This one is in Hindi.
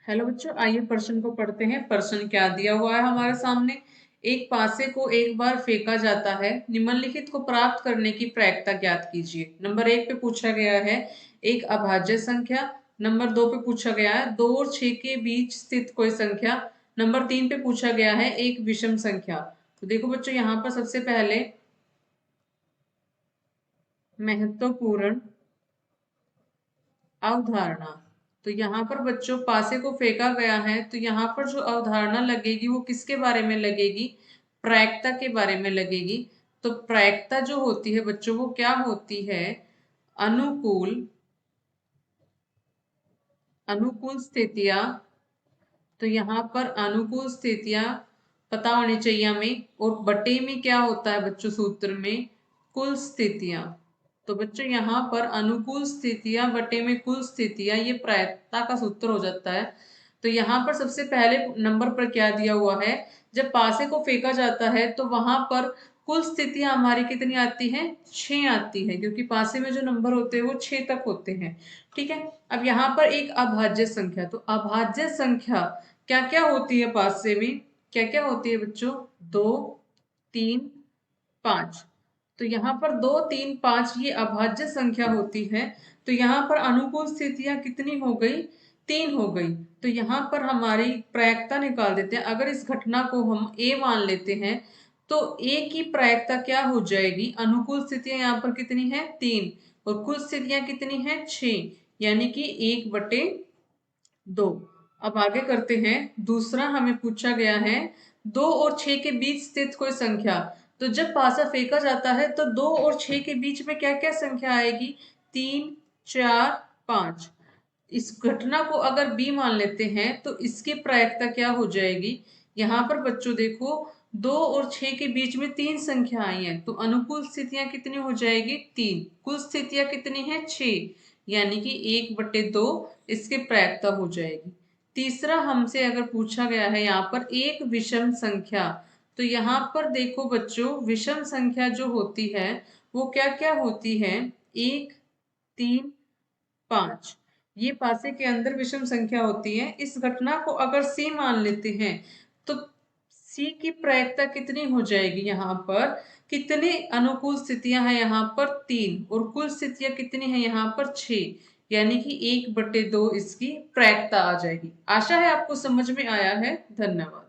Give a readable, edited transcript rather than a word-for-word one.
हेलो बच्चों, आइए प्रश्न को पढ़ते हैं। प्रश्न क्या दिया हुआ है हमारे सामने। एक पासे को एक बार फेंका जाता है, निम्नलिखित को प्राप्त करने की प्रायिकता ज्ञात कीजिए। नंबर 1 पे पूछा गया है एक अभाज्य संख्या। नंबर 2 पे पूछा गया है 2 और 6 के बीच स्थित कोई संख्या। नंबर 3 पे पूछा गया है एक विषम संख्या। तो देखो बच्चों, यहाँ पर सबसे पहले महत्वपूर्ण अवधारणा। तो यहाँ पर बच्चों पासे को फेंका गया है, तो यहाँ पर जो अवधारणा लगेगी वो किसके बारे में लगेगी? प्रायिकता के बारे में लगेगी। तो प्रायिकता जो होती है बच्चों, वो क्या होती है? अनुकूल अनुकूल स्थितियां। तो यहाँ पर अनुकूल स्थितियां पता होनी चाहिए हमें। और बटे में क्या होता है बच्चों सूत्र में? कुल स्थितियां। तो बच्चों यहाँ पर अनुकूल स्थितियां बटे में कुल स्थितियां, ये प्रायिकता का सूत्र हो जाता है। तो यहाँ पर सबसे पहले नंबर पर क्या दिया हुआ है? जब पासे को फेंका जाता है तो वहां पर कुल स्थितियां हमारी कितनी आती हैं? 6 आती है, क्योंकि पासे में जो नंबर होते हैं वो 6 तक होते हैं। ठीक है। अब यहाँ पर एक अभाज्य संख्या। तो अभाज्य संख्या क्या क्या होती है पासे में? क्या क्या होती है बच्चों? 2, 3, 5। तो यहाँ पर 2, 3, 5 ये अभाज्य संख्या होती है। तो यहाँ पर अनुकूल स्थितियां कितनी हो गई? 3 हो गई। तो यहाँ पर हमारी प्रायिकता निकाल देते हैं। अगर इस घटना को हम ए मान लेते हैं तो ए की प्रायिकता क्या हो जाएगी? अनुकूल स्थितियां यहाँ पर कितनी है? 3। और कुल स्थितियां कितनी है? 6, यानी कि 1/2। अब आगे करते हैं। दूसरा हमें पूछा गया है 2 और 6 के बीच स्थित कोई संख्या। तो जब पासा फेंका जाता है तो 2 और 6 के बीच में क्या क्या संख्या आएगी? 3, 4, 5। इस घटना को अगर बी मान लेते हैं तो इसकी प्रायिकता क्या हो जाएगी? यहाँ पर बच्चों देखो, 2 और 6 के बीच में 3 संख्या आई है, तो अनुकूल स्थितियां कितनी हो जाएगी? 3। कुल स्थितियां कितनी है? 6, यानी कि 1/2 इसकी प्रायिकता हो जाएगी। तीसरा हमसे अगर पूछा गया है यहाँ पर एक विषम संख्या। तो यहाँ पर देखो बच्चों, विषम संख्या जो होती है वो क्या क्या होती है? 1, 3, 5। ये पासे के अंदर विषम संख्या होती है। इस घटना को अगर सी मान लेते हैं तो सी की प्रायिकता कितनी हो जाएगी? यहाँ पर कितनी अनुकूल स्थितियां हैं? यहाँ पर 3। और कुल स्थितियां कितनी है? यहाँ पर 6, यानी कि 1/2 इसकी प्रायिकता आ जाएगी। आशा है आपको समझ में आया है। धन्यवाद।